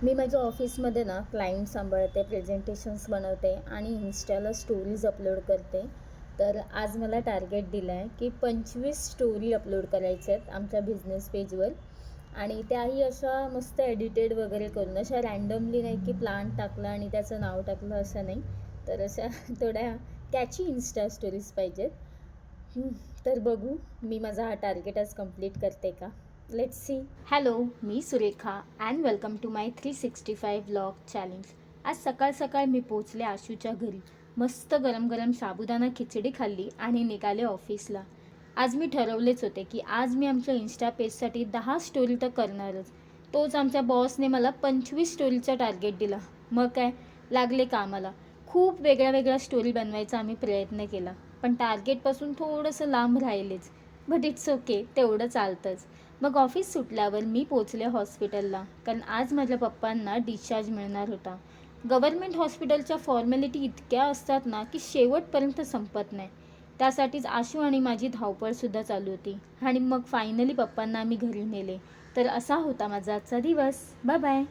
मी माझ्या ऑफिसमध्ये ना क्लायंट सांभाळते, प्रेझेंटेशन्स बनवते आणि इन्स्टाला स्टोरीज अपलोड करते. तर आज मला टार्गेट दिलं आहे की 25 स्टोरी अपलोड करायच्या आहेत आमच्या बिझनेस पेजवर. आणि त्याही अशा मस्त एडिटेड वगैरे करून, अशा रँडमली नाही की प्लांट टाकलं आणि त्याचं नाव टाकलं असं नाही. तर अशा थोड्या कॅची इन्स्टा स्टोरीज पाहिजेत. तर बघू मी माझा हा टार्गेट आज कंप्लीट करते का. Let's see. हॅलो, मी Surekha and welcome to my 365 vlog challenge. आज सकाळ सकाळ मी पोचले आशूच्या घरी. मस्त गरम गरम साबुदाणा खिचडी खाल्ली आणि निघाले ऑफिसला. आज मी ठरवलेच होते की आज मी आमच्या इन्स्टा पेजसाठी 10 स्टोरी तर करणारच. तोच आमच्या बॉसने मला 25 स्टोरीचा टार्गेट दिला. मग काय, लागले कामाला. खूप वेगळ्या वेगळ्या स्टोरी बनवायचा आम्ही प्रयत्न केला, पण टार्गेटपासून थोडंसं लांब राहिलेच. बट इट्स ओके, तेवढं चालतंच. मग ऑफिस सुटल्यावर मी पोचले हॉस्पिटलला, कारण आज माझ्या पप्पांना डिस्चार्ज मिळणार होता. गव्हर्मेंट हॉस्पिटलच्या फॉर्मॅलिटी इतक्या असतात ना की शेवटपर्यंत संपत नाही. त्यासाठीच आशू आणि माझी धावपळसुद्धा चालू होती. आणि मग फायनली पप्पांना आम्ही घरी नेले. तर असा होता माझा आजचा दिवस. Bye bye.